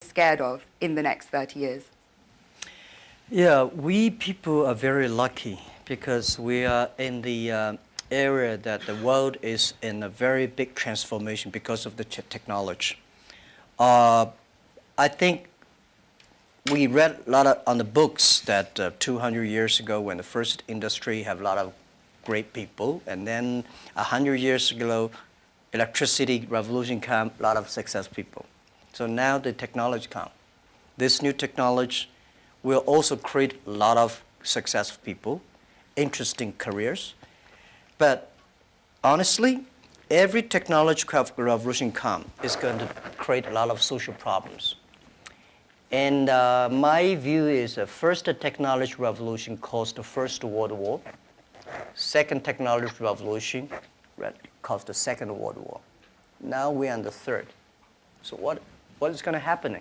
scared of in the next 30 years? Yeah, we people are very lucky because we are in the area that the world is in a very big transformation because of the technology. I think we read a lot on the books that 200 years ago when the first industry have a lot of great people, and then 100 years ago, electricity revolution came, a lot of success people. So now the technology comes. This new technology will also create a lot of successful people, interesting careers. But honestly, every technological revolution comes is going to create a lot of social problems. And my view is the first technology revolution caused the First World War. Second technology revolution caused the Second World War. Now we're on the third. So what is going to happen?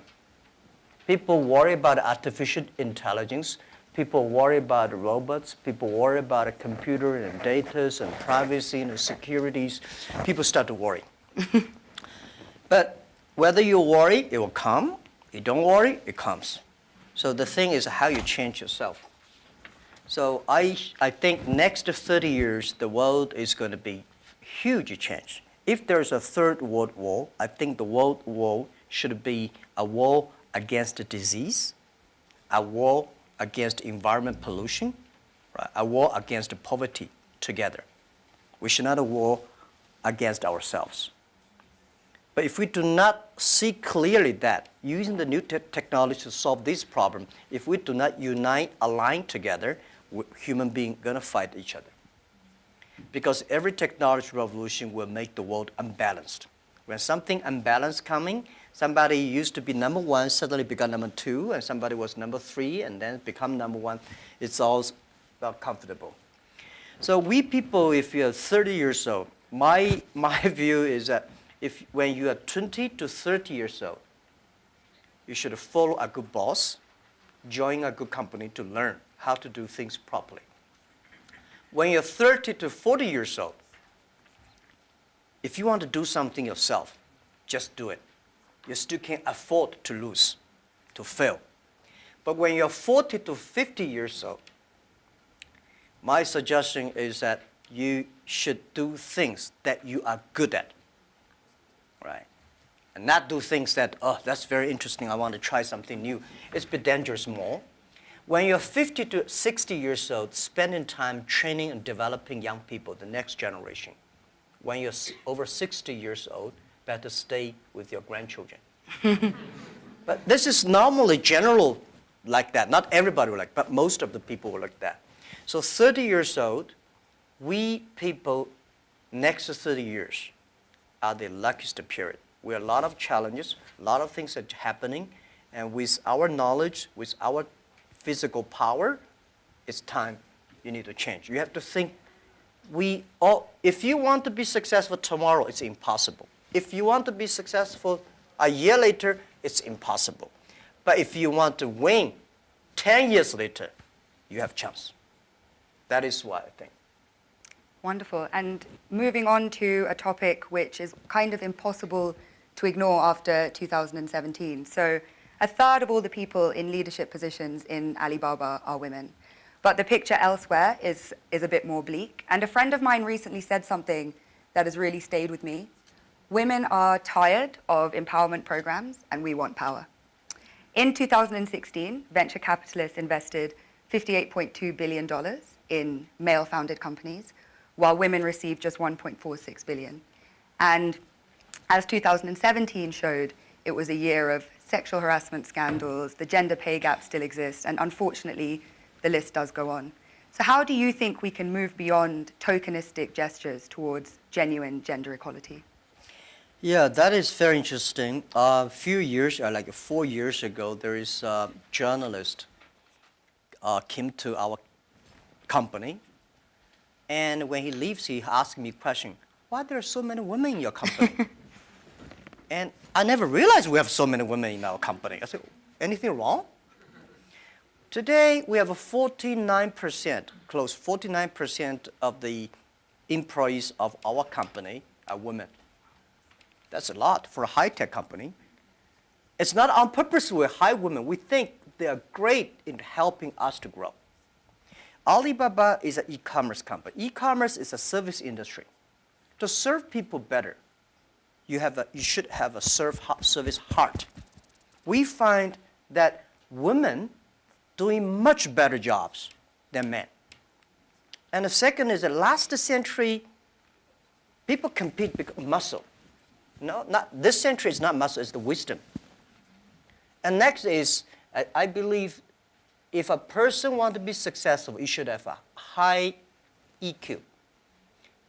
People worry about artificial intelligence. People worry about robots. People worry about a computer and data and privacy and securities. People start to worry. But whether you worry, it will come. You don't worry, it comes. So the thing is how you change yourself. So I think next 30 years, the world is going to be huge change. If there's a third world war, I think the world war should be a war against the disease, a war against environment pollution, right? A war against poverty together. We should not a war against ourselves. But if we do not see clearly that using the new technology to solve this problem, if we do not unite, align together, human beings are going to fight each other. Because every technology revolution will make the world unbalanced. When something unbalanced coming, somebody used to be number one, suddenly become number two, and somebody was number three, and then become number one. It's all not comfortable. So we people, if you're 30 years old, my view is that when you are 20 to 30 years old, you should follow a good boss, join a good company to learn how to do things properly. When you're 30 to 40 years old, if you want to do something yourself, just do it. You still can't afford to lose, to fail. But when you're 40 to 50 years old, my suggestion is that you should do things that you are good at, right? And not do things that, oh, that's very interesting, I want to try something new. It's a bit dangerous more. When you're 50 to 60 years old, spending time training and developing young people, the next generation. When you're over 60 years old, better stay with your grandchildren. But this is normally general like that. Not everybody will like, but most of the people will like that. So 30 years old, we people, next 30 years, are the luckiest period. We have a lot of challenges, a lot of things are happening, and with our knowledge, with our physical power, it's time you need to change. You have to think, if you want to be successful tomorrow, it's impossible. If you want to be successful a year later, it's impossible. But if you want to win 10 years later, you have a chance. That is what I think. Wonderful. And moving on to a topic which is kind of impossible to ignore after 2017. So a third of all the people in leadership positions in Alibaba are women. But the picture elsewhere is a bit more bleak. And a friend of mine recently said something that has really stayed with me. Women are tired of empowerment programs, and we want power. In 2016, venture capitalists invested $58.2 billion in male-founded companies, while women received just $1.46 billion. And as 2017 showed, it was a year of sexual harassment scandals, the gender pay gap still exists, and unfortunately, the list does go on. So how do you think we can move beyond tokenistic gestures towards genuine gender equality? Yeah, that is very interesting. A few years, like 4 years ago, there is a journalist came to our company, and when he leaves, he asked me a question, why there are so many women in your company? And I never realized we have so many women in our company. I said, anything wrong? Today, we have a 49%, close 49% of the employees of our company are women. That's a lot for a high-tech company. It's not on purpose we hire women. We think they are great in helping us to grow. Alibaba is an e-commerce company. E-commerce is a service industry. To serve people better, you should have a service heart. We find that women doing much better jobs than men. And the second is that last century, people compete because of muscle. No, not this century is not muscle, it's the wisdom. And next is, I believe, if a person wants to be successful, you should have a high EQ.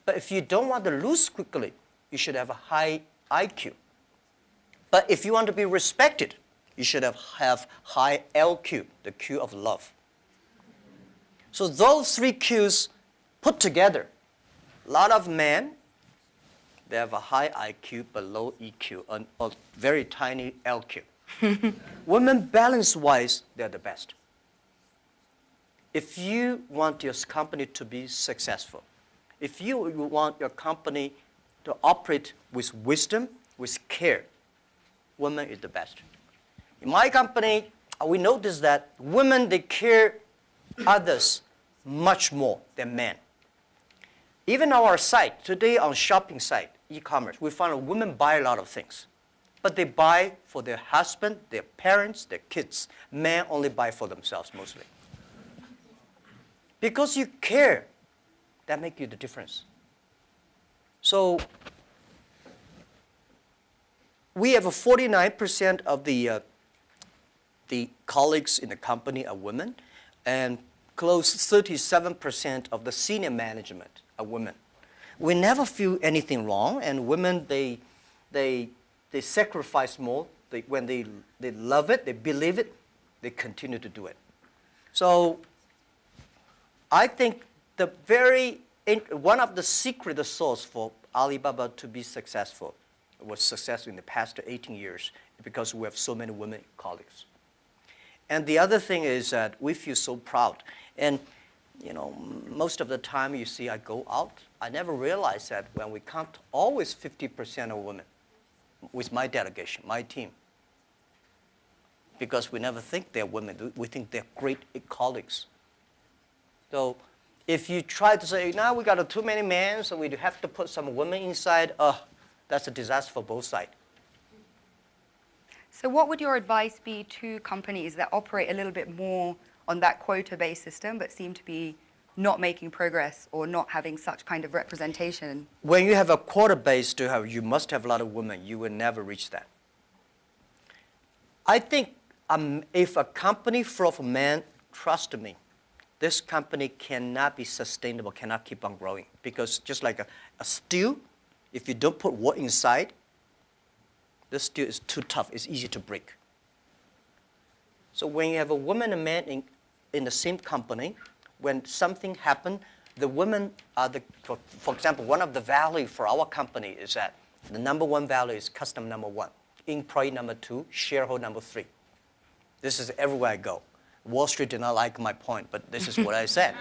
But if you don't want to lose quickly, you should have a high IQ. But if you want to be respected, you should have high LQ, the Q of love. So those three Qs put together, a lot of men, they have a high IQ but low EQ, and a very tiny LQ. Women, balance-wise, they're the best. If you want your company to be successful, if you want your company to operate with wisdom, with care, women is the best. In my company, we notice that women, they care others much more than men. Even on our site, today on shopping site, e-commerce, we find women buy a lot of things. But they buy for their husband, their parents, their kids. Men only buy for themselves mostly. Because you care, that makes you the difference. So we have 49% of the colleagues in the company are women, and close 37% of the senior management are women. We never feel anything wrong, and women, they sacrifice more. When they love it, they believe it, they continue to do it. So I think one of the secret sauce for Alibaba to be successful was successful in the past 18 years because we have so many women colleagues. And the other thing is that we feel so proud. And most of the time you see I go out, I never realized that when we count always 50% of women with my delegation, my team. Because we never think they're women. We think they're great colleagues. So if you try to say, now we got too many men, so we have to put some women inside, that's a disaster for both sides. So what would your advice be to companies that operate a little bit more on that quota-based system but seem to be not making progress or not having such kind of representation? When you have a quota-based, you must have a lot of women. You will never reach that. I think if a company full of men, trust me, this company cannot be sustainable, cannot keep on growing. Because just like a stew, if you don't put wood inside, this stew is too tough. It's easy to break. So when you have a woman and man in the same company, when something happens, the women are for example, one of the values for our company is that the number one value is customer number one, employee number two, shareholder number three. This is everywhere I go. Wall Street did not like my point, but this is what I said.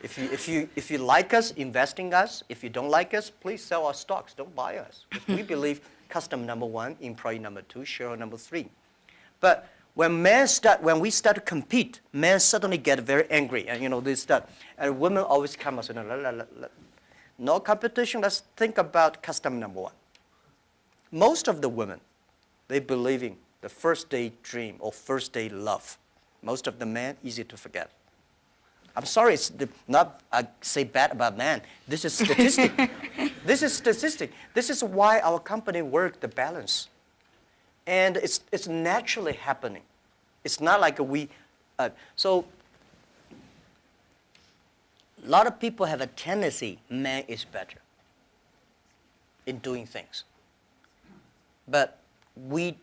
If you like us, invest in us. If you don't like us, please sell our stocks. Don't buy us. We believe customer number one, employee number two, shareholder number three. But when we start to compete, men suddenly get very angry, and they start. And women always come and say, no competition. Let's think about customer number one. Most of the women, they believe in the first day dream or first day love. Most of the men, easy to forget. I'm sorry, it's not I say bad about men. This is statistic. This is statistic. This is why our company works the balance. And it's naturally happening. It's not like so a lot of people have a tendency, man is better in doing things. But we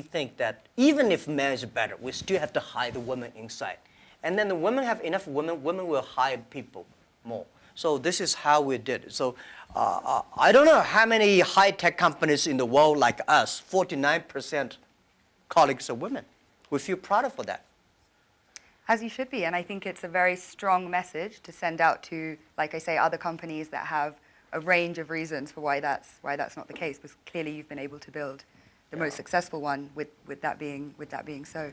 think that even if man is better, we still have to hire the woman inside. And then the women have enough women will hire people more. So this is how we did it. So I don't know how many high-tech companies in the world like us, 49% colleagues are women. We feel proud of that. As you should be, and I think it's a very strong message to send out to, like I say, other companies that have a range of reasons for why that's not the case, because clearly you've been able to build the most successful one, with that being so.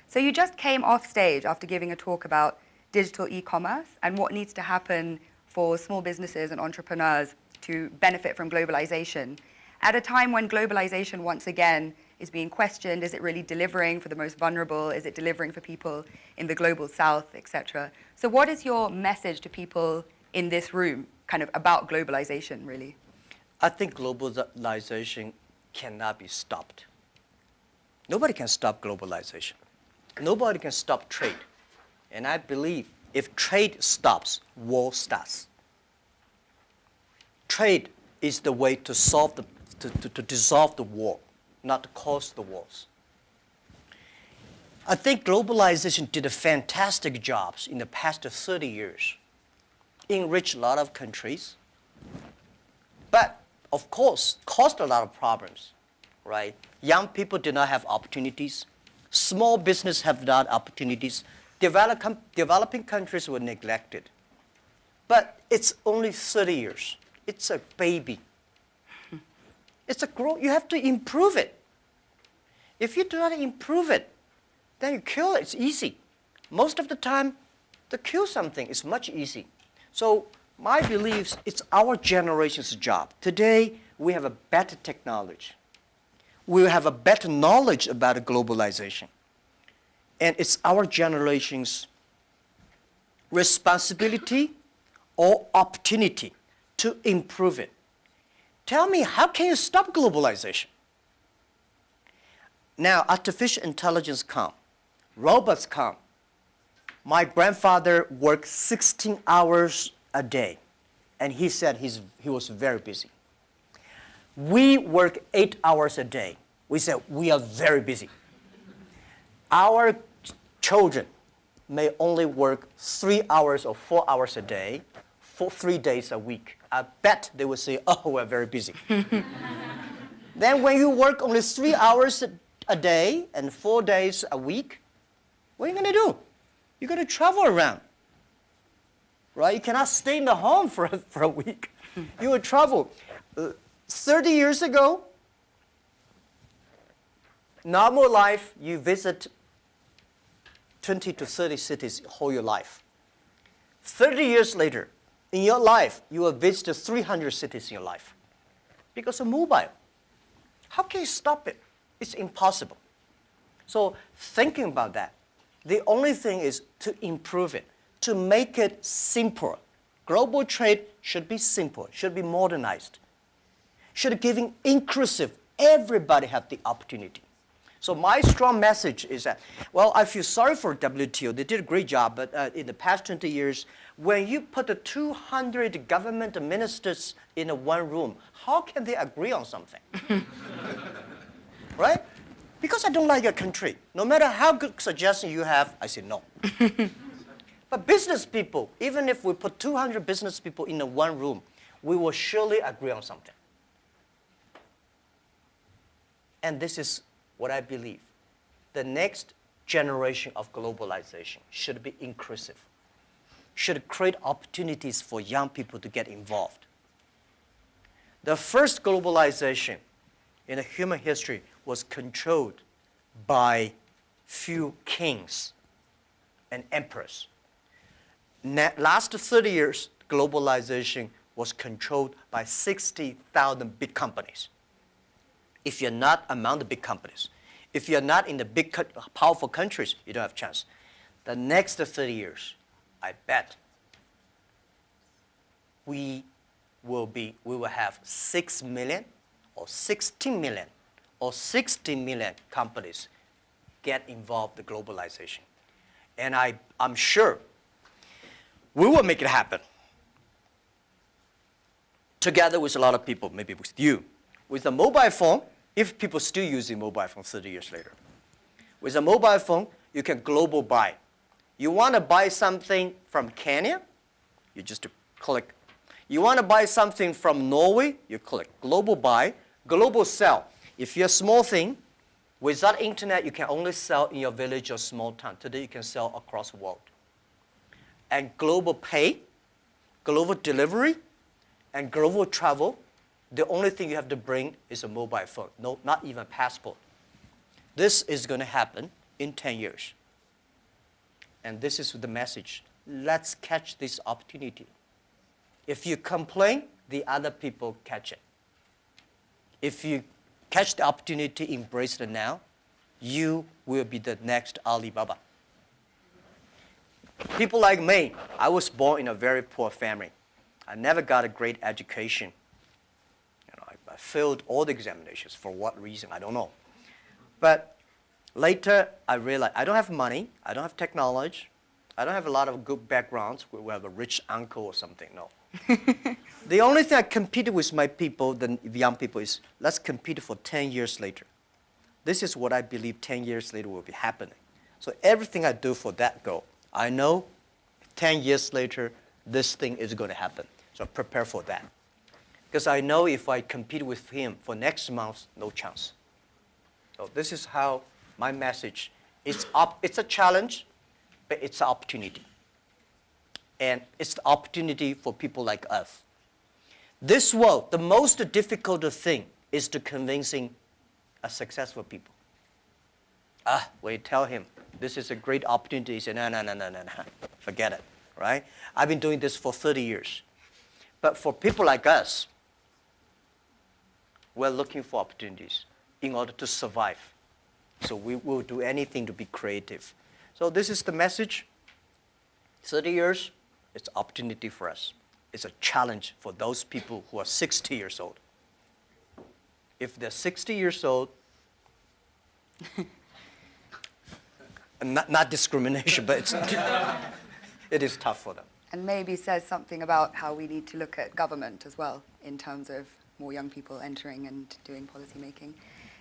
So you just came off stage after giving a talk about digital e-commerce and what needs to happen for small businesses and entrepreneurs to benefit from globalization. At a time when globalization once again is being questioned, is it really delivering for the most vulnerable? Is it delivering for people in the global south, etc.? So what is your message to people in this room kind of about globalization, really? I think globalization cannot be stopped. Nobody can stop globalization. Nobody can stop trade. And I believe if trade stops, war starts. Trade is the way to solve to dissolve the war, not to cause the wars. I think globalization did a fantastic job in the past 30 years. Enriched a lot of countries, but of course, caused a lot of problems, right? Young people did not have opportunities. Small business have not opportunities. Developing countries were neglected. But it's only 30 years. It's a baby. It's a growth. You have to improve it. If you do not improve it, then you kill it. It's easy. Most of the time, to kill something is much easy. So my beliefs, it's our generation's job. Today, we have a better technology. We have a better knowledge about globalization. And it's our generation's responsibility or opportunity to improve it. Tell me, how can you stop globalization? Now, artificial intelligence come, robots come. My grandfather worked 16 hours a day, and he said he was very busy. We work 8 hours a day. We said we are very busy. Our children may only work 3 hours or 4 hours a day for 3 days a week. I bet they will say, oh, we're very busy. Then when you work only 3 hours a day and 4 days a week, what are you going to do? You're going to travel around, right? You cannot stay in the home for a week. You will travel. 30 years ago, normal life, you visit 20 to 30 cities whole your life. 30 years later, in your life, you will visit 300 cities in your life because of mobile. How can you stop it? It's impossible. So thinking about that, the only thing is to improve it, to make it simpler. Global trade should be simple, should be modernized, should be inclusive. Everybody have the opportunity. So my strong message is that, well, I feel sorry for WTO. They did a great job, but in the past 20 years, when you put the 200 government ministers in one room, how can they agree on something? Right? Because I don't like your country. No matter how good suggestion you have, I say no. But business people, even if we put 200 business people in one room, we will surely agree on something. And this is what I believe. The next generation of globalization should be inclusive, should create opportunities for young people to get involved. The first globalization in the human history was controlled by few kings and emperors. Last 30 years, globalization was controlled by 60,000 big companies. If you're not among the big companies, if you're not in the big, powerful countries, you don't have a chance. The next 30 years, I bet we will have 6 million or 16 million or 16 million companies get involved in globalization. And I'm sure we will make it happen. Together with a lot of people, maybe with you. With a mobile phone, if people still using mobile phone 30 years later. With a mobile phone, you can global buy. You want to buy something from Kenya, you just click. You want to buy something from Norway, you click. Global buy, global sell. If you're a small thing, without internet, you can only sell in your village or small town. Today, you can sell across the world. And global pay, global delivery, and global travel, The only thing you have to bring is a mobile phone, no, not even a passport. This is going to happen in 10 years. And this is the message. Let's catch this opportunity. If you complain, the other people catch it. If you catch the opportunity, embrace it now, you will be the next Alibaba. People like me, I was born in a very poor family. I never got a great education. I failed all the examinations. For what reason, I don't know. But later, I realized I don't have money, I don't have technology, I don't have a lot of good backgrounds. We have a rich uncle or something, no. The only thing I competed with my people, the young people, is let's compete for 10 years later. This is what I believe 10 years later will be happening. So everything I do for that goal, I know 10 years later, this thing is going to happen. So prepare for that. Because I know if I compete with him for next month, no chance. So this is how my message is. It's a challenge, but it's an opportunity. And it's the opportunity for people like us. This world, the most difficult thing is to convincing a successful people. When you tell him, this is a great opportunity, he says, no, forget it, right? I've been doing this for 30 years. But for people like us, we're looking for opportunities in order to survive. So we will do anything to be creative. So this is the message. 30 years, it's an opportunity for us. It's a challenge for those people who are 60 years old. If they're 60 years old, not discrimination, but it is tough for them. And maybe says something about how we need to look at government as well in terms of more young people entering and doing policy making.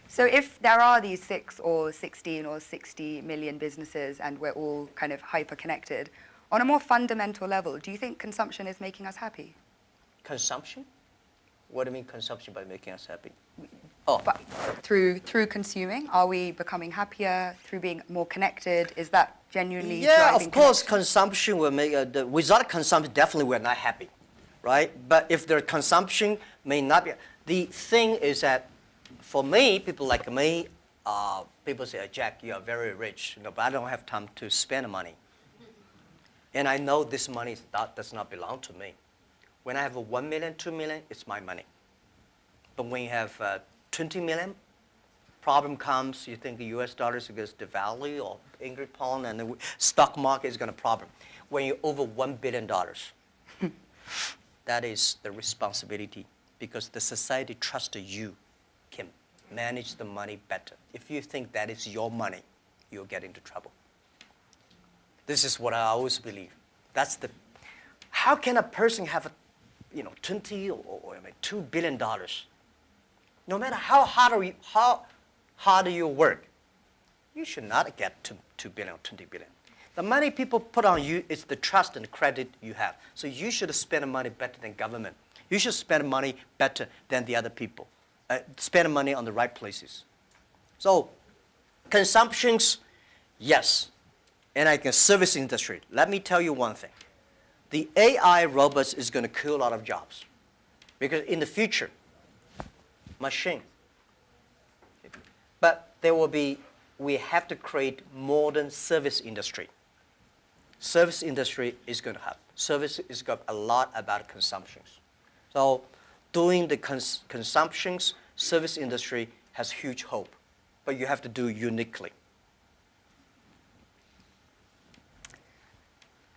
So if there are these 6 or 16 or 60 million businesses and we're all kind of hyper-connected, on a more fundamental level, do you think consumption is making us happy? Consumption? What do you mean consumption by making us happy? But through consuming, are we becoming happier through being more connected? Is that genuinely driving of course, connection? consumption will make, without consumption, definitely we're not happy, right? But if the consumption may not be, the thing is that for me, people like me, people say, Jack, you are very rich, but I don't have time to spend money. And I know this money does not belong to me. When I have 1 million, 2 million, it's my money. But when you have 20 million, problem comes, you think the US dollar is going to devalue or English pound and the stock market is going to problem. When you're over $1 billion, that is the responsibility because the society trusts you can manage the money better. If you think that is your money, you'll get into trouble. This is what I always believe. That's the, how can a person have 20 or $2 billion? No matter how hard you work, you should not get 2 billion or 20 billion. The money people put on you is the trust and credit you have. So you should spend money better than government. You should spend money better than the other people. Spend money on the right places. So consumptions, yes. And like the service industry, let me tell you one thing. The AI robots is going to kill a lot of jobs. Because in the future, machine. But there will be, we have to create modern service industry. Service industry is going to have, service is got a lot about consumptions. So doing the consumptions, service industry has huge hope. But you have to do uniquely.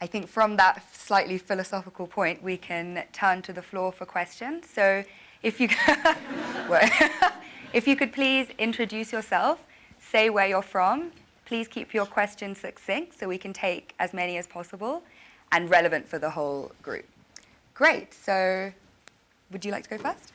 I think from that slightly philosophical point, we can turn to the floor for questions. So if you, if you could please introduce yourself, say where you're from, please keep your questions succinct so we can take as many as possible and relevant for the whole group. Great, so would you like to go first?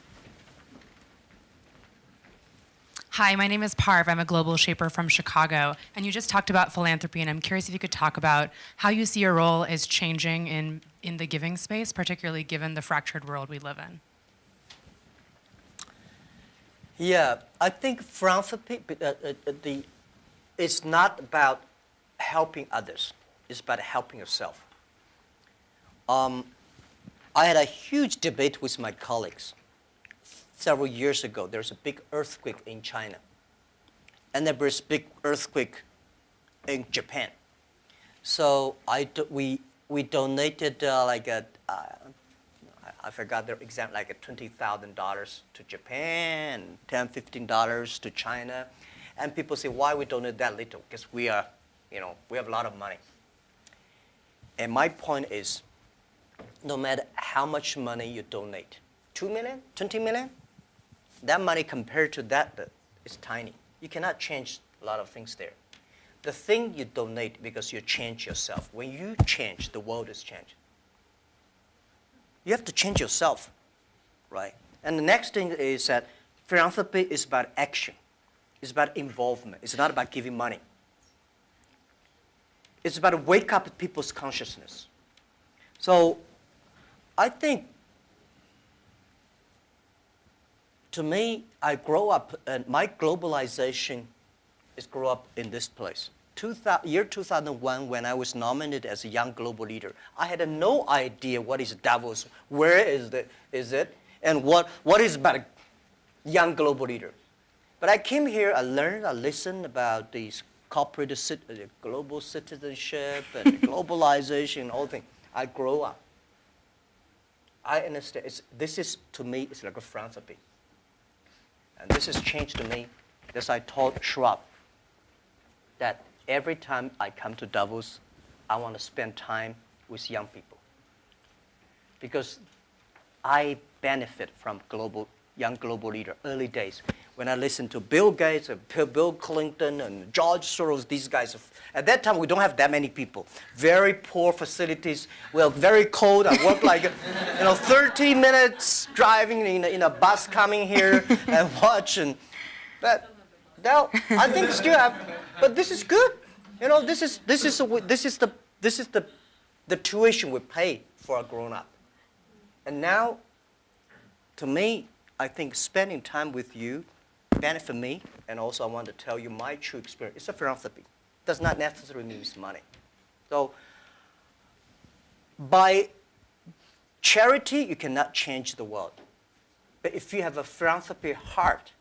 Hi, my name is Parv. I'm a global shaper from Chicago. And you just talked about philanthropy, and I'm curious if you could talk about how you see your role is changing in the giving space, particularly given the fractured world we live in. Yeah, I think philanthropy, it's not about helping others. It's about helping yourself. I had a huge debate with my colleagues several years ago, there's a big earthquake in China. And there was a big earthquake in Japan. So we donated I forgot the exact, like $20,000 to Japan, $10, $15 to China. And people say, why we donate that little? Because we have a lot of money. And my point is, no matter how much money you donate, 2 million, 20 million, that money compared to that is tiny. You cannot change a lot of things there. The thing you donate because you change yourself. When you change, the world is changed. You have to change yourself, right? And the next thing is that philanthropy is about action. It's about involvement. It's not about giving money. It's about to wake up people's consciousness. So I think, to me, I grow up, and my globalization is grow up in this place. Year 2001, when I was nominated as a Young Global Leader, I had no idea what is Davos, where is it, and what is about a Young Global Leader. But I came here, I learned, I listened about these corporate global citizenship and globalization and all things. I grow up. I understand. This is, to me, it's like a philanthropy. And this has changed to me, as I told Schwab, that every time I come to Davos, I want to spend time with young people. Because I benefit from Young Global Leader, early days. When I listen to Bill Gates, and Bill Clinton, and George Soros, these guys, at that time we don't have that many people. Very poor facilities. Well, very cold. I work like 30 minutes driving in a bus coming here and watching. But now I think still have. But this is good. This is the tuition we pay for a grown-up. And now, to me, I think spending time with you benefit me, and also I want to tell you my true experience. It's a philanthropy. It does not necessarily mean money. So, by charity, you cannot change the world. But if you have a philanthropy heart,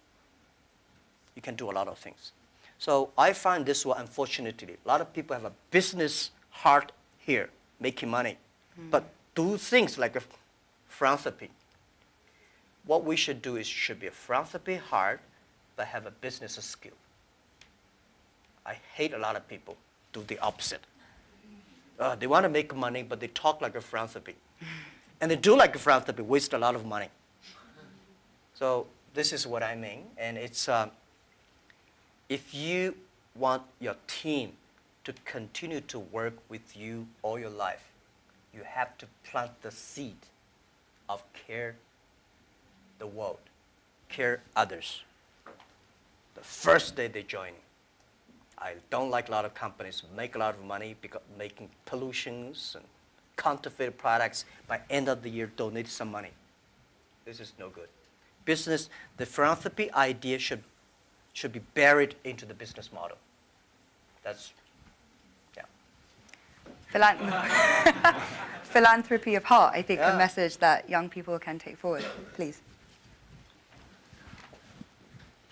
you can do a lot of things. So I find this one, unfortunately, a lot of people have a business heart here, making money, but do things like a philanthropy. What we should do is should be a philanthropy heart, but have a business skill. I hate a lot of people do the opposite. They want to make money, but they talk like a philanthropy. And they do like a philanthropy, waste a lot of money. So this is what I mean, and it's, if you want your team to continue to work with you all your life, you have to plant the seed of care the world, care others. The first day they join. I don't like a lot of companies make a lot of money because making pollutions and counterfeit products. By end of the year, donate some money. This is no good. Business, the philanthropy idea should be buried into the business model. That's, yeah. Philanthropy of heart, I think, a message that young people can take forward. Please.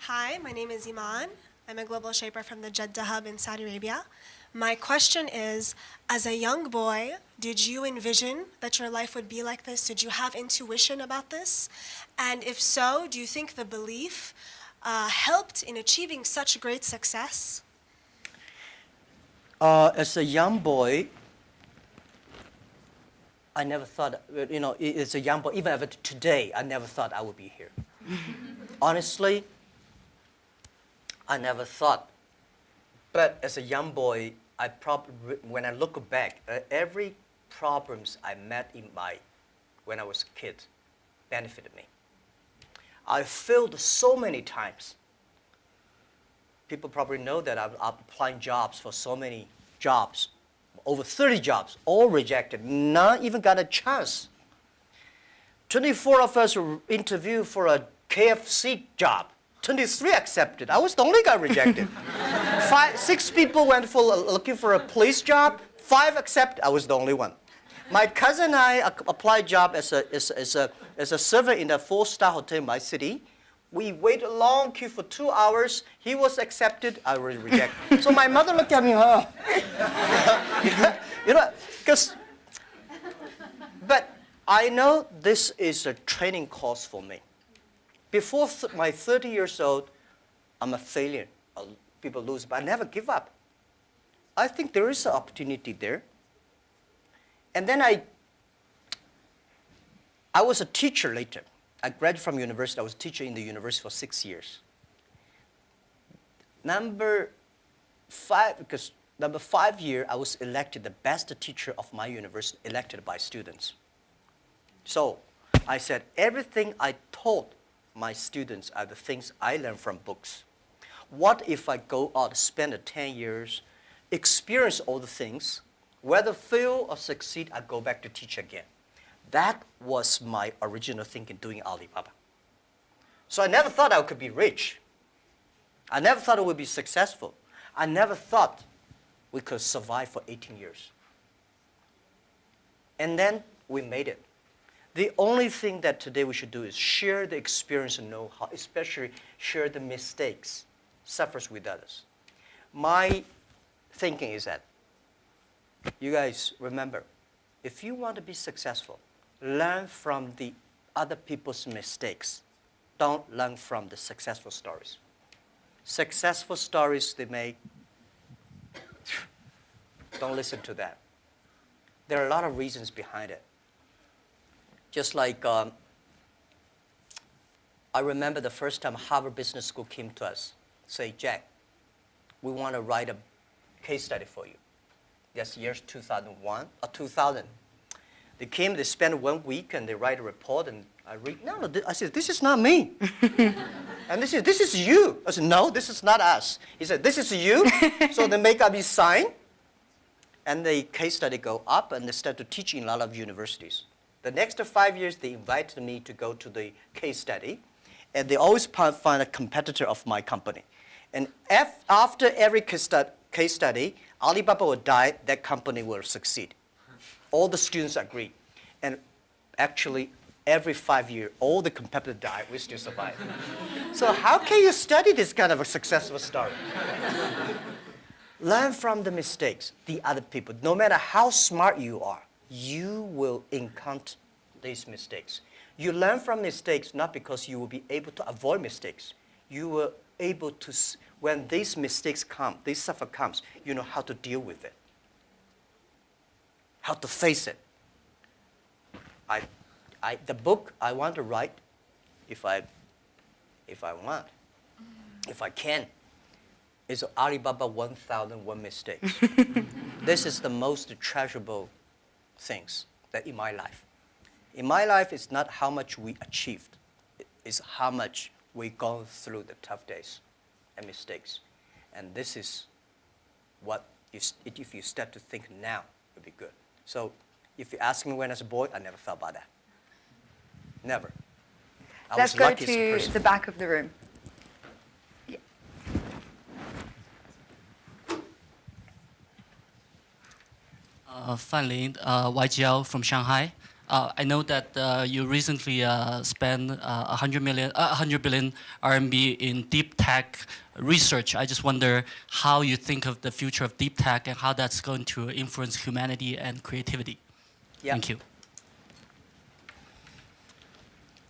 Hi, my name is Iman. I'm a global shaper from the Jeddah Hub in Saudi Arabia. My question is, as a young boy, did you envision that your life would be like this? Did you have intuition about this? And if so, do you think the belief helped in achieving such great success? As a young boy, I never thought, as a young boy, even today, I never thought I would be here. Honestly, I never thought. But as a young boy, when I look back, every problems I met when I was a kid benefited me. I failed so many times. People probably know that I'm applying jobs for so many jobs, over 30 jobs, all rejected, not even got a chance. 24 of us were interviewed for a KFC job. 23 accepted. I was the only guy rejected. 6 people went for looking for a police job. 5 accepted. I was the only one. My cousin and I applied job as a server in a 4-star hotel in my city. We waited a long queue for 2 hours. He was accepted. I was rejected. So my mother looked at me, but I know this is a training course for me. Before my 30 years old, I'm a failure. People lose, but I never give up. I think there is an opportunity there. And then I was a teacher later. I graduated from university. I was a teacher in the university for 6 years. Number 5 year, I was elected the best teacher of my university, elected by students. So I said, everything I taught my students are the things I learned from books. What if I go out, spend 10 years, experience all the things, whether fail or succeed, I go back to teach again. That was my original thinking doing Alibaba. So I never thought I could be rich. I never thought I would be successful. I never thought we could survive for 18 years. And then we made it. The only thing that today we should do is share the experience and know-how, especially share the mistakes, suffers with others. My thinking is that you guys remember, if you want to be successful, learn from the other people's mistakes. Don't learn from the successful stories. Successful stories they make, don't listen to that. There are a lot of reasons behind it. Just like I remember the first time Harvard Business School came to us, say, Jack, we want to write a case study for you. That's years 2001 or 2000. They came, they spent 1 week, and they write a report, and I read, I said, this is not me. And this is you. I said, no, this is not us. He said, this is you. So they make up his sign, and the case study go up, and they start to teach in a lot of universities. The next 5 years, they invited me to go to the case study, and they always find a competitor of my company. And after every case study, Alibaba will die, that company will succeed. All the students agree. And actually, every 5 years, all the competitors die, we still survive. So how can you study this kind of a successful story? Learn from the mistakes, the other people. No matter how smart you are, you will encounter these mistakes. You learn from mistakes not because you will be able to avoid mistakes. You will able to, when these mistakes come, this suffer comes, you know how to deal with it, how to face it. The book I want to write, if I can, is Alibaba 1001 Mistakes. This is the most treasurable things that in my life. In my life, it's not how much we achieved. It's how much we gone through the tough days and mistakes. And this is what, if you start to think now, would be good. So if you ask me when I was a boy, I never thought about that. Never. Let's go to the back of the room. Yeah. Fan Lin, YGL from Shanghai. I know that you recently spent 100 billion RMB in deep tech research. I just wonder how you think of the future of deep tech and how that's going to influence humanity and creativity. Yeah. Thank you.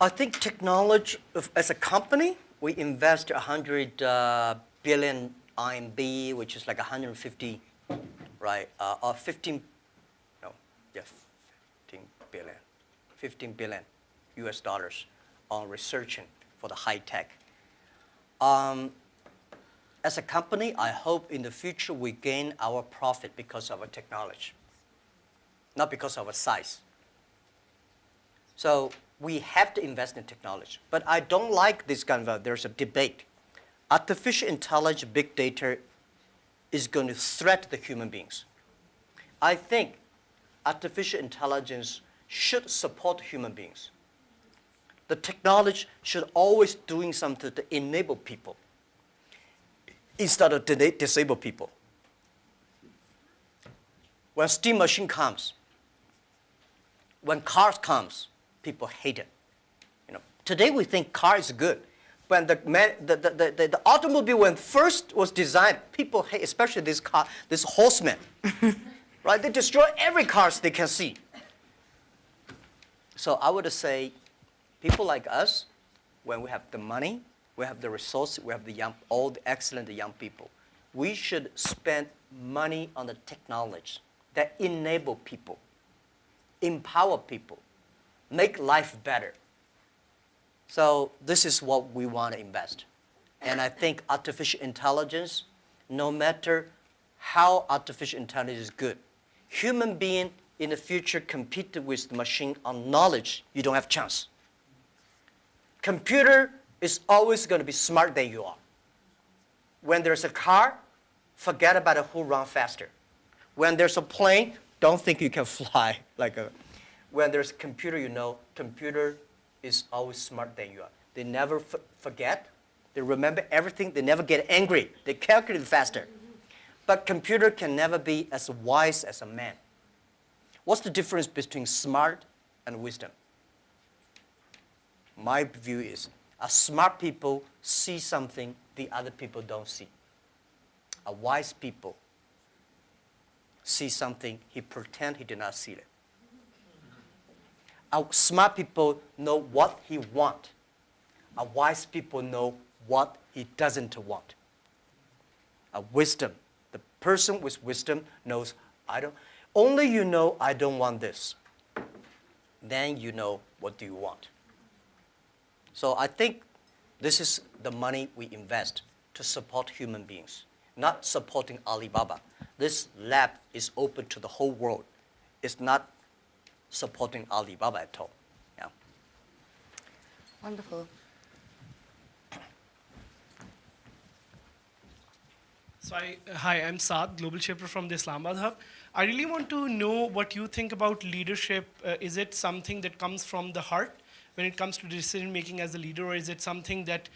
I think technology, as a company, we invest 100 billion RMB, which is like 150, right, or 15, no, yeah, 15 billion US dollars on researching for the high tech. As a company, I hope in the future we gain our profit because of our technology, not because of our size. So we have to invest in technology. But I don't like this kind of, there's a debate. Artificial intelligence, big data is going to threaten the human beings. I think artificial intelligence should support human beings. The technology should always doing something to enable people instead of disable people. When steam machine comes, When cars comes, people hate it. Today we think car is good. When the automobile when first was designed, people hate, especially this horsemen, right? They destroy every cars they can see. So I would say, people like us, when we have the money, we have the resources, we have all the excellent young people, we should spend money on the technology that enable people, empower people, make life better. So this is what we want to invest. And I think artificial intelligence, no matter how artificial intelligence is good, human being in the future compete with the machine on knowledge, you don't have a chance. Computer is always going to be smarter than you are. When there's a car, forget about who runs faster. When there's a plane, don't think you can fly. When there's a computer, computer is always smarter than you are. They never forget. They remember everything. They never get angry. They calculate faster. But computer can never be as wise as a man. What's the difference between smart and wisdom? My view is, a smart people see something the other people don't see. A wise people see something, he pretend he did not see it. A smart people know what he want. A wise people know what he doesn't want. A wisdom, the person with wisdom knows, only you know I don't want this. Then you know what do you want. So I think this is the money we invest to support human beings, not supporting Alibaba. This lab is open to the whole world. It's not supporting Alibaba at all. Yeah. Wonderful. So hi, I'm Saad, Global Shaper from the Islamabad Hub. I really want to know what you think about leadership. Is it something that comes from the heart when it comes to decision making as a leader, or is it something that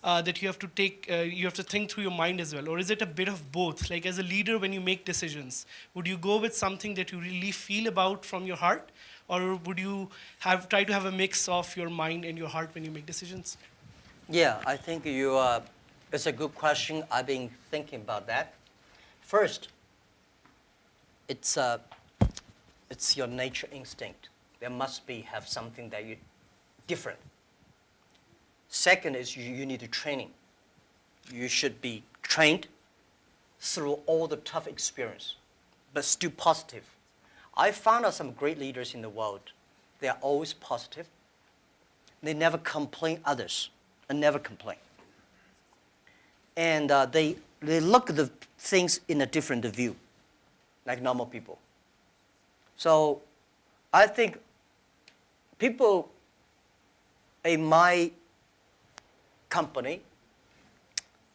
that you have to take, you have to think through your mind as well, or is it a bit of both? Like as a leader, when you make decisions, would you go with something that you really feel about from your heart, or would you try to have a mix of your mind and your heart when you make decisions? Yeah, I think it's a good question. I've been thinking about that. First, it's your nature instinct. There must have something that you different. Second is you need training. You should be trained through all the tough experience, but still positive. I found out some great leaders in the world. They are always positive. They never complain others, and never complain. And they look at the things in a different view, like normal people. So I think people in my company,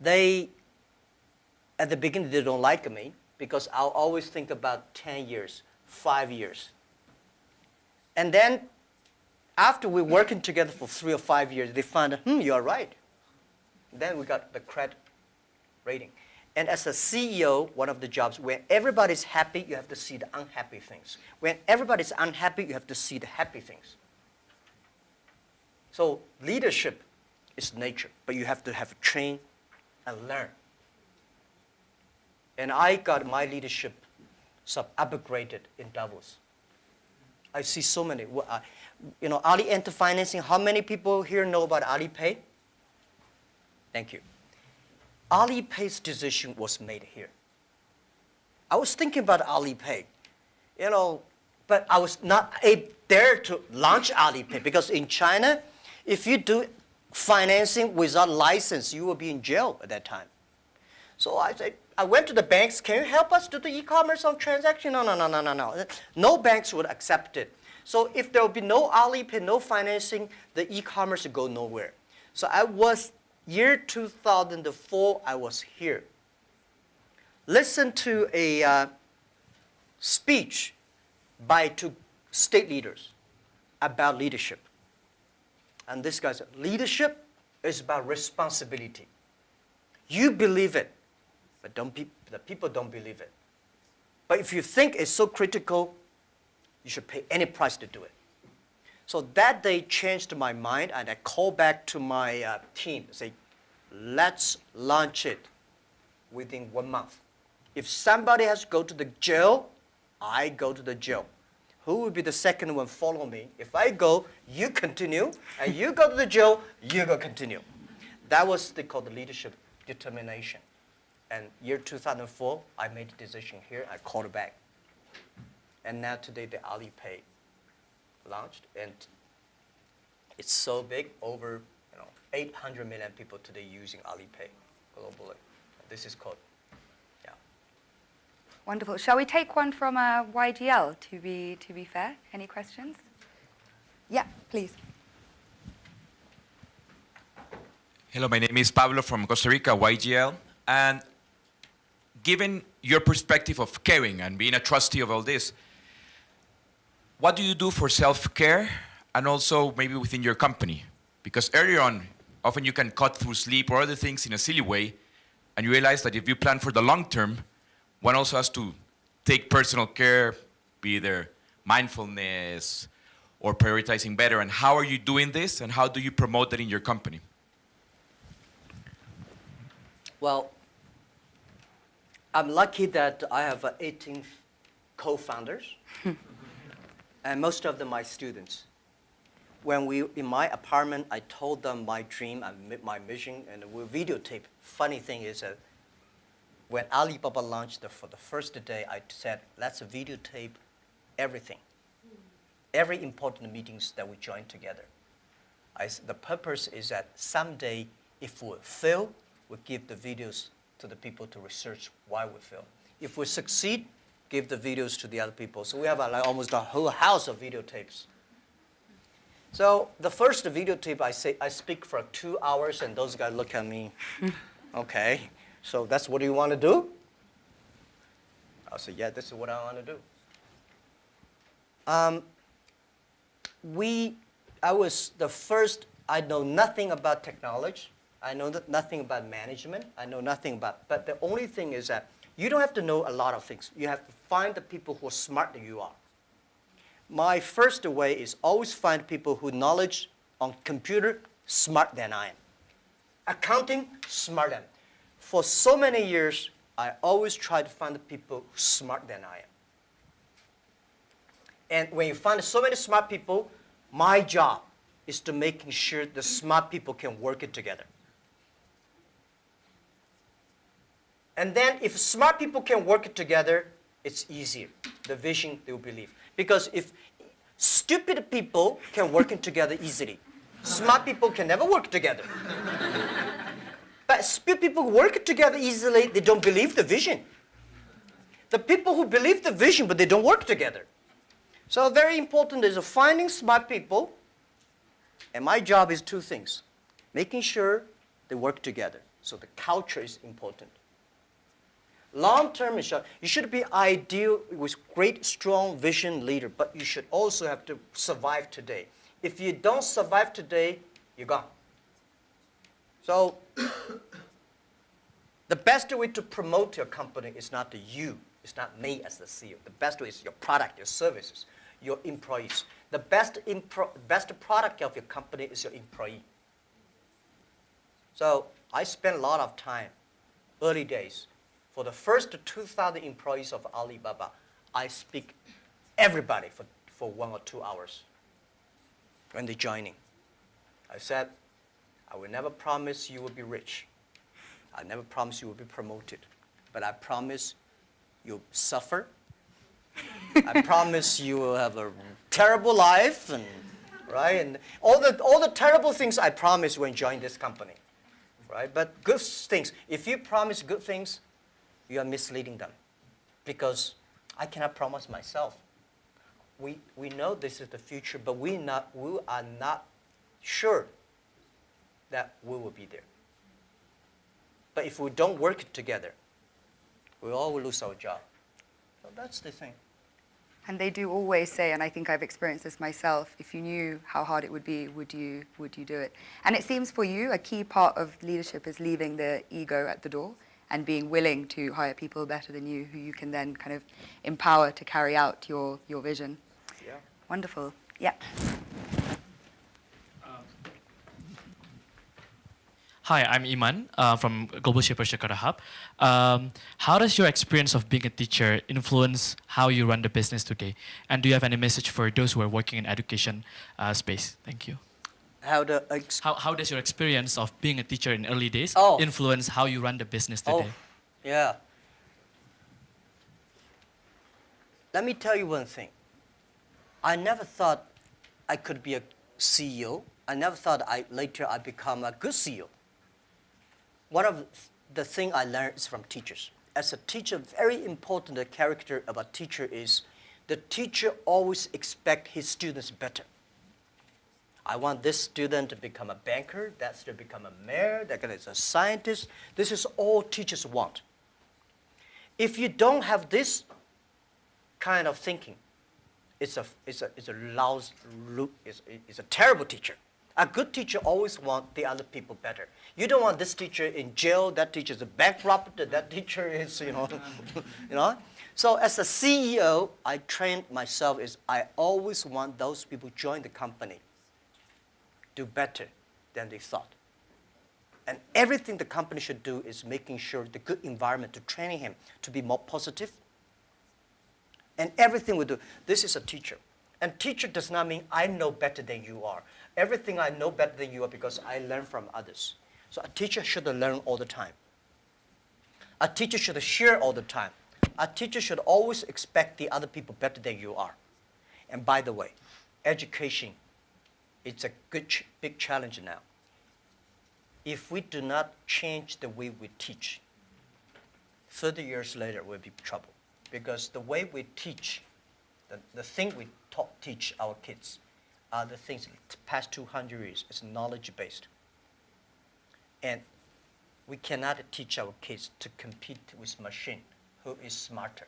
at the beginning, they don't like me because I'll always think about 10 years, 5 years. And then after we're working together for 3 or 5 years, they find, you're right. Then we got the credit rating. And as a CEO, one of the jobs, when everybody's happy, you have to see the unhappy things. When everybody's unhappy, you have to see the happy things. So leadership is nature, but you have to train and learn. And I got my leadership upgraded in Davos. I see so many. Ali Enter Financing, how many people here know about Alipay? Thank you. Alipay's decision was made here. I was thinking about Alipay, but I was not dare to launch Alipay because in China, if you do financing without license, you will be in jail at that time. So I went to the banks, can you help us do the e-commerce on transaction? No. No banks would accept it. So if there will be no Alipay, no financing, the e-commerce would go nowhere. So year 2004, I was here. Listen to a speech by 2 state leaders about leadership. And this guy said, leadership is about responsibility. You believe it, but the people don't believe it. But if you think it's so critical, You should pay any price to do it. So that day changed my mind, and I called back to my team and say, let's launch it within 1 month. If somebody has to go to the jail, I go to the jail. Who will be the second one follow me? If I go, you continue, and you go to the jail, you go continue. That was called the leadership determination. And year 2004, I made a decision here, I called it back. And now today the Alipay launched, and it's so big, over 800 million people today using Alipay globally. This is called, yeah. Wonderful. Shall we take one from YGL to be fair? Any questions? Yeah, please. Hello, my name is Pablo from Costa Rica, YGL. And given your perspective of caring and being a trustee of all this, what do you do for self-care and also maybe within your company? Because earlier on, often you can cut through sleep or other things in a silly way, and you realize that if you plan for the long term, one also has to take personal care, be either mindfulness or prioritizing better. And how are you doing this, and how do you promote that in your company? Well, I'm lucky that I have 18 co-founders, and most of them are students. When in my apartment, I told them my dream and my mission, and we videotape. Funny thing is that when Alibaba launched for the first day, I said, let's videotape everything. Every important meetings that we join together. The purpose is that someday, if we fail, we give the videos to the people to research why we fail. If we succeed, give the videos to the other people. So we have almost a whole house of videotapes. So the first videotape, I speak for 2 hours, and those guys look at me, okay, so that's what you want to do? I said, yeah, this is what I want to do. I was the first, I know nothing about technology. I know nothing about management. I know nothing about, but the only thing is that you don't have to know a lot of things. You have to find the people who are smarter than you are. My first way is always find people who knowledge on computer smarter than I am. Accounting, smarter than. For so many years, I always try to find the people smarter than I am. And when you find so many smart people, my job is to making sure the smart people can work it together. And then if smart people can work it together, it's easier. The vision they will believe. Because if stupid people can work it together easily, smart people can never work together. But stupid people work it together easily, they don't believe the vision. The people who believe the vision, but they don't work together. So very important is finding smart people, and my job is 2 things. Making sure they work together. So the culture is important. Long term, you should be ideal with great, strong vision leader, but you should also have to survive today. If you don't survive today, you're gone. So the best way to promote your company is not you, it's not me as the CEO. The best way is your product, your services, your employees. The best product of your company is your employee. So I spent a lot of time, early days. For the first 2,000 employees of Alibaba, I speak everybody for 1 or 2 hours when they're joining. I said, I will never promise you will be rich. I never promise you will be promoted. But I promise you'll suffer. I promise you will have a terrible life, and right? And all the terrible things I promise when you join this company. Right? But good things. If you promise good things, you are misleading them, because I cannot promise myself. We know this is the future, but we are not sure that we will be there. But if we don't work together, we all will lose our job. So that's the thing. And they do always say, and I think I've experienced this myself, if you knew how hard it would be, would you do it? And it seems for you, a key part of leadership is leaving the ego at the door and being willing to hire people better than you, who you can then kind of empower to carry out your vision. Yeah. Wonderful. Yeah. Hi, I'm Iman from Global Shaper Jakarta Hub. How does your experience of being a teacher influence how you run the business today? And do you have any message for those who are working in education space? Thank you. How the How does your experience of being a teacher in early days Oh. influence how you run the business Oh, today? yeah. Let me tell you one thing. I never thought I could be a CEO. I never thought later I'd become a good CEO. One of the things I learned is from teachers. As a teacher, very important character of a teacher is the teacher always expects his students better. I want this student to become a banker, that student to become a mayor, that guy is a scientist. This is all teachers want. If you don't have this kind of thinking, it's a terrible teacher. A good teacher always wants the other people better. You don't want this teacher in jail, that teacher is a bankrupt, that teacher is, you know. So as a CEO, I trained myself is I always want those people join the company do better than they thought. And everything the company should do is making sure the good environment to training him to be more positive. And everything we do, this is a teacher. And teacher does not mean I know better than you are. Everything I know better than you are because I learn from others. So a teacher should learn all the time. A teacher should share all the time. A teacher should always expect the other people better than you are. And by the way, education, it's a big challenge now. If we do not change the way we teach, 30 years later we'll be in trouble. Because the way we teach, the thing we teach our kids are the things the past 200 years is knowledge-based. And we cannot teach our kids to compete with machine who is smarter.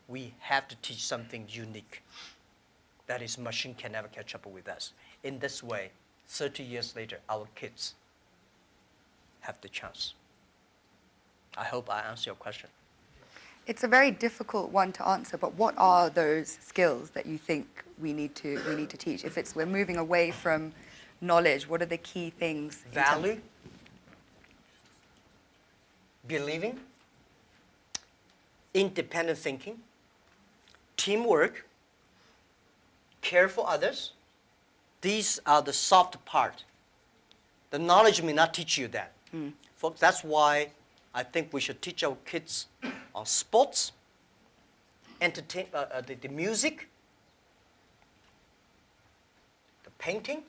We have to teach something unique. That is, machine can never catch up with us. In this way, 30 years later, our kids have the chance. I hope I answer your question. It's a very difficult one to answer, but what are those skills that you think we need to teach? If we're moving away from knowledge, what are the key things? Value, believing, independent thinking, teamwork, care for others. These are the soft part. The knowledge may not teach you that. Folks, that's why I think we should teach our kids on sports, the music, the painting,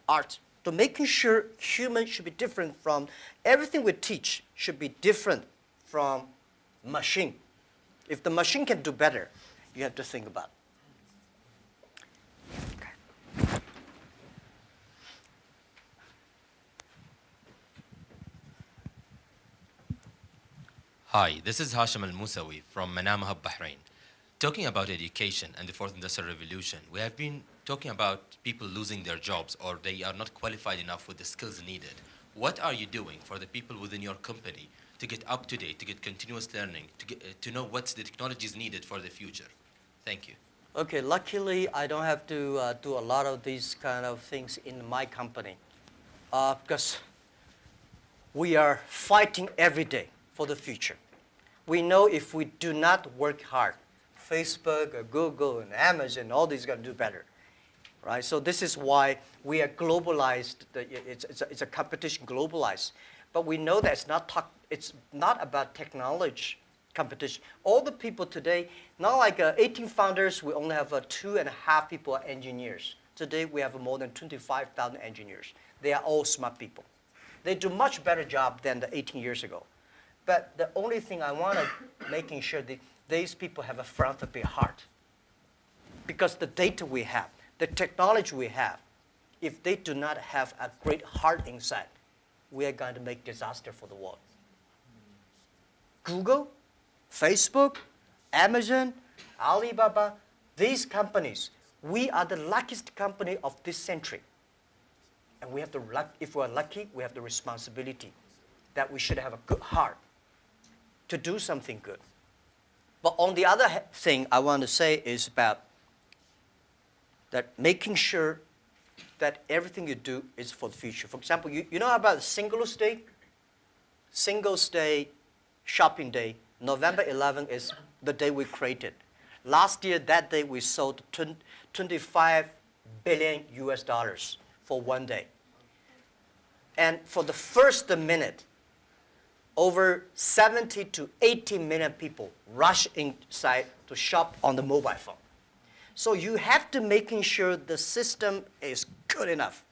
art. So making sure humans should be different from, everything we teach should be different from machine. If the machine can do better, you have to think about it. Hi, this is Hashim Al-Musawi from Manama Hub, Bahrain. Talking about education and the Fourth Industrial Revolution, we have been talking about people losing their jobs or they are not qualified enough with the skills needed. What are you doing for the people within your company to get up to date, to get continuous learning, to know what's the technologies needed for the future? Thank you. Okay, luckily I don't have to do a lot of these kind of things in my company because we are fighting every day for the future. We know if we do not work hard, Facebook, or Google, and Amazon, all these are going to do better, right? So this is why we are globalized. It's a competition globalized, but we know that it's not about technology competition. All the people today, not like 18 founders, we only have 2.5 people are engineers. Today we have more than 25,000 engineers. They are all smart people. They do much better job than the 18 years ago. But the only thing I want to making sure that these people have a philanthropy heart. Because the data we have, the technology we have, if they do not have a great heart inside, we are going to make disaster for the world. Google, Facebook, Amazon, Alibaba, these companies, we are the luckiest company of this century. And we have the if we're lucky, we have the responsibility that we should have a good heart to do something good. But on the other thing I want to say is about that making sure that everything you do is for the future. For example, you know about Singles Day? Singles Day, shopping day. November 11th is the day we created. Last year, that day, we sold 25 billion US dollars for one day. And for the first minute, over 70 to 80 million people rush inside to shop on the mobile phone. So you have to making sure the system is good enough.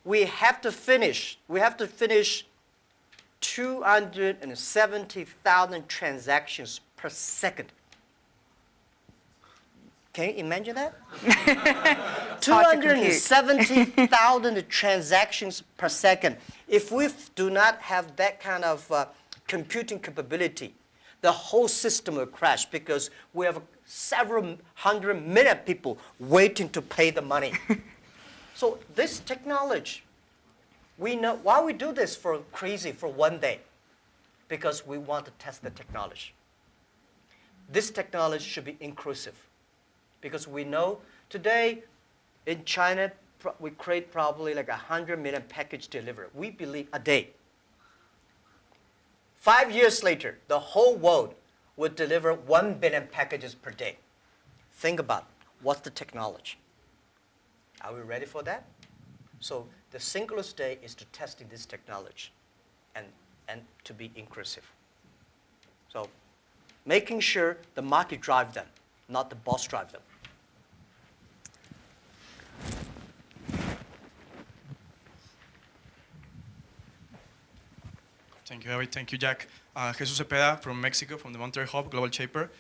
We have to finish 270,000 transactions per second. Can you imagine that? hard to compute. 270,000 transactions per second. If we do not have that kind of computing capability, the whole system will crash because we have several hundred million people waiting to pay the money. So this technology, we know why we do this for one day, because we want to test the technology. This technology should be inclusive, because we know today in China we create probably like 100 million package delivery. We believe a day. 5 years later, the whole world would deliver 1 billion packages per day. Think about what's the technology. Are we ready for that? So the Singles Day is to testing this technology and to be inclusive. So making sure the market drive them, not the boss drive them. Thank you, Harry. Thank you, Jack. Jesus Cepeda from Mexico, from the Monterrey Hub, Global Shaper.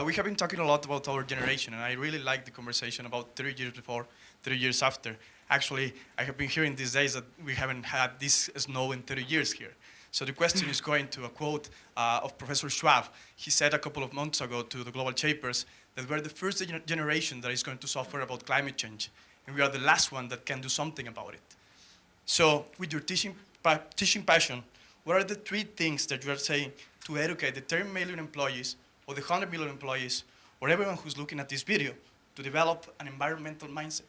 We have been talking a lot about our generation, and I really like the conversation about 30 years before, 30 years after. Actually, I have been hearing these days that we haven't had this snow in 30 years here. So the question is going to a quote of Professor Schwab. He said a couple of months ago to the Global Shapers that we're the first generation that is going to suffer about climate change, and we are the last one that can do something about it. So with your teaching passion, what are the 3 things that you are saying to educate the 10 million employees or the 100 million employees or everyone who's looking at this video to develop an environmental mindset,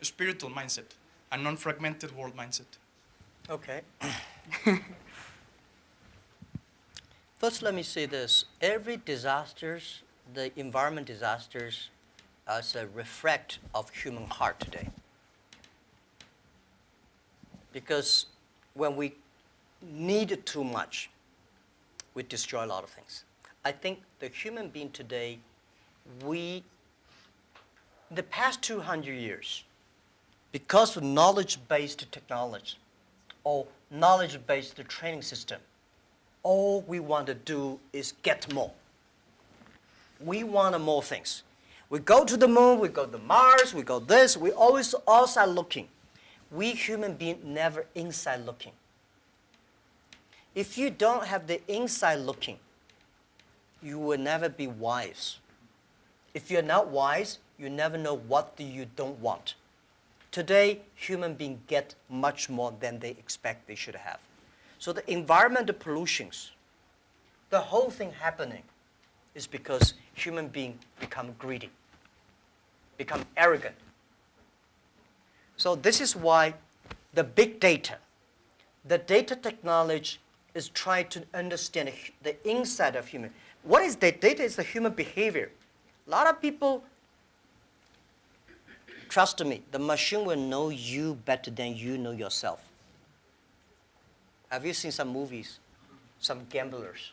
a spiritual mindset, a non-fragmented world mindset? Okay. First, let me say this. Every disasters, the environment disasters, is a reflect of human heart today. Because when we need too much, we destroy a lot of things. I think the human being today, in the past 200 years, because of knowledge-based technology or knowledge-based training system, all we want to do is get more. We want more things. We go to the moon, we go to Mars, we go this, we always outside looking. We human beings never inside looking. If you don't have the inside looking, you will never be wise. If you're not wise, you never know what you don't want. Today, human beings get much more than they expect they should have. So the environmental pollutions, the whole thing happening is because human beings become greedy, become arrogant. So this is why the big data, the data technology is trying to understand the inside of human. What is data? Data is the human behavior. A lot of people, trust me, the machine will know you better than you know yourself. Have you seen some movies? Some gamblers.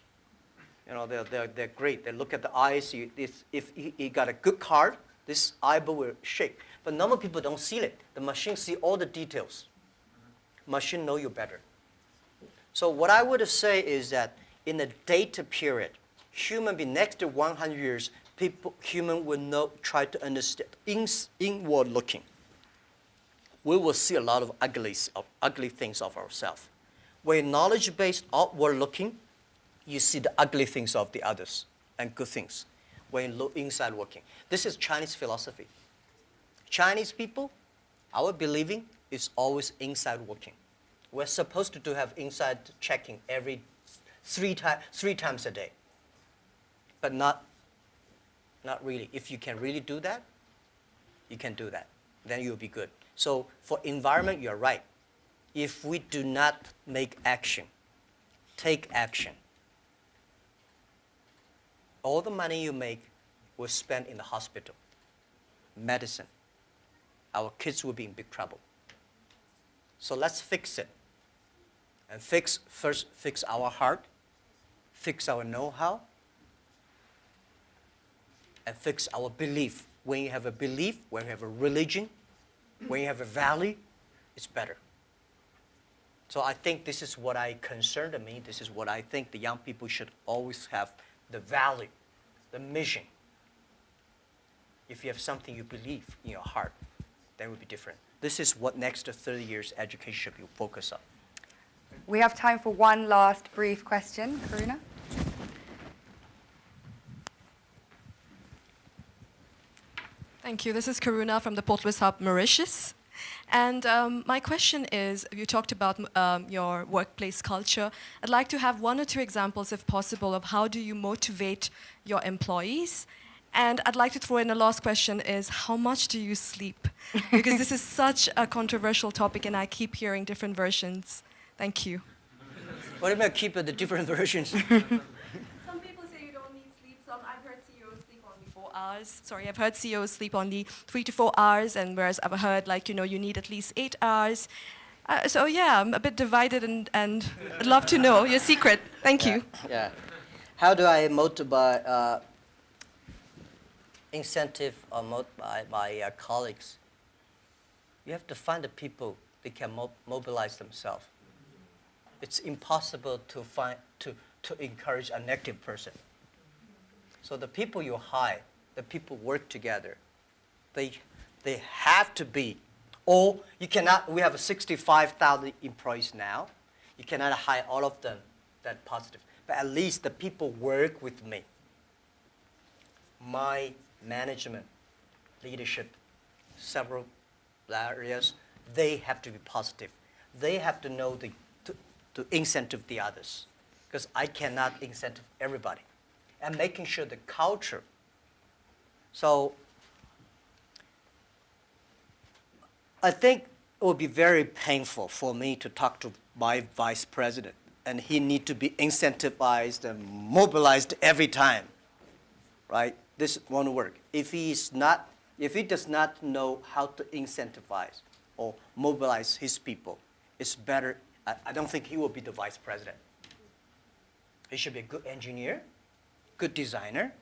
You know, they're great. They look at the eyes. If he got a good card, this eyeball will shake. But normal people don't see it. The machine see all the details. Machine know you better. So what I would say is that in the data period, human being next to 100 years, human will try to understand inward looking. We will see a lot of ugly things of ourselves. When knowledge-based outward looking, you see the ugly things of the others and good things. When you look inside looking. This is Chinese philosophy. Chinese people, our believing is always inside looking. We're supposed to have inside checking every three times a day. But not really. If you can really do that, you can do that. Then you'll be good. So for environment, you're right. If we do not make action, take action, all the money you make will spend in the hospital, medicine. Our kids will be in big trouble. So let's fix it. And first fix our heart, fix our know-how, and fix our belief. When you have a belief, when you have a religion, when you have a value, it's better. So I think this is what I concerned me. This is what I think the young people should always have, the value, the mission. If you have something you believe in your heart, then it will be different. This is what next 30 years education should be focused on. We have time for one last brief question. Karuna? Thank you. This is Karuna from the Portals Hub, Mauritius. And my question is, you talked about your workplace culture. I'd like to have one or two examples, if possible, of how do you motivate your employees. And I'd like to throw in a last question is, how much do you sleep? Because this is such a controversial topic and I keep hearing different versions. Thank you. What about keep the different versions? Some people say you don't need sleep. I've heard CEOs sleep only 4 hours. I've heard CEOs sleep only 3 to 4 hours, and whereas I've heard you need at least 8 hours. So yeah, I'm a bit divided, and I'd love to know your secret. Thank you. Yeah. How do I motivate, incentive or motivate my colleagues? You have to find the people that can mobilize themselves. It's impossible to encourage a negative person. So the people you hire, the people work together, they have to be, or you cannot, we have 65,000 employees now, you cannot hire all of them that positive, but at least the people work with me. My management, leadership, several areas, they have to be positive. They have to know to incentive the others, because I cannot incentive everybody. And making sure the culture. So I think it would be very painful for me to talk to my vice president, and he need to be incentivized and mobilized every time, right? This won't work. If he does not know how to incentivize or mobilize his people, it's better. I don't think he will be the vice president. He should be a good engineer, good designer,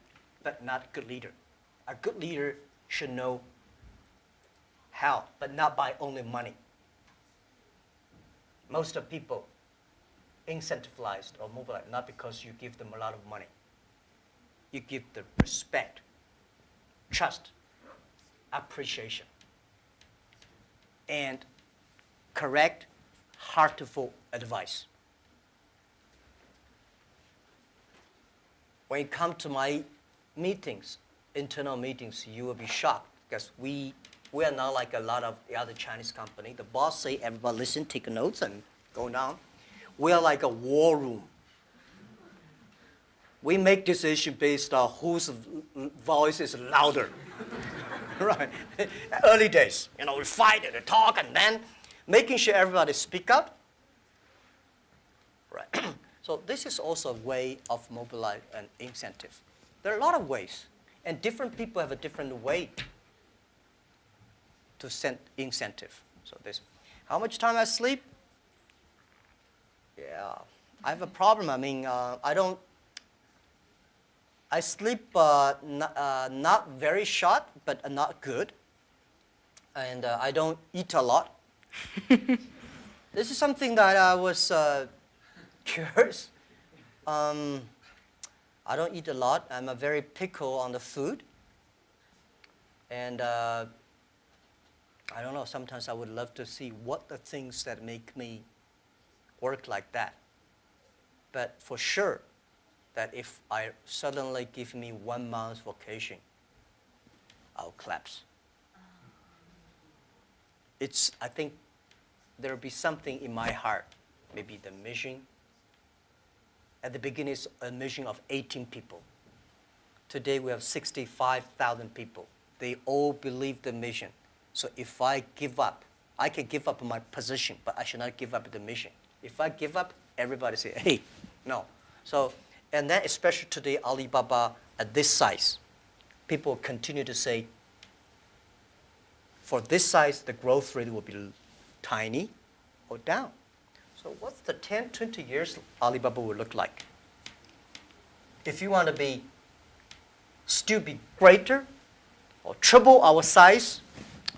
but not a good leader. A good leader should know how, but not by only money. Most of people incentivized or mobilized not because you give them a lot of money. You give them respect, trust, appreciation, and correct, heartful advice. When you come to my meetings, internal meetings, you will be shocked because we are not like a lot of the other Chinese company. The boss say, everybody listen, take notes, and go down. We are like a war room. We make decisions based on whose voice is louder. Right? Early days, we fight and talk, and then making sure everybody speak up. Right. So this is also a way of mobilize and incentive. There are a lot of ways, and different people have a different way to send incentive. So this, how much time I sleep? Yeah, I have a problem. I mean, I sleep not very short, but not good. And I don't eat a lot. This is something that I was curious. I don't eat a lot. I'm a very picky on the food. And I don't know, sometimes I would love to see what the things that make me work like that. But for sure, that if I suddenly give me 1 month vacation, I'll collapse. I think there'll be something in my heart, maybe the mission. At the beginning, it's a mission of 18 people. Today, we have 65,000 people. they all believe the mission. So if I give up, I can give up my position, but I should not give up the mission. If I give up, everybody say, hey, no. So, and then especially today, Alibaba at this size, people continue to say, for this size, the growth rate will be tiny or down. So what's the 10, 20 years Alibaba will look like? If you want to still be greater or triple our size,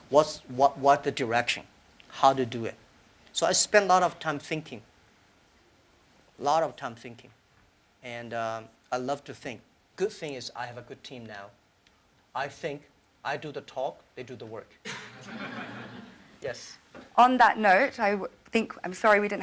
what the direction? How to do it? So I spend a lot of time thinking. And I love to think. Good thing is I have a good team now. I think, I do the talk, they do the work. Yes. On that note, I'm sorry we didn't have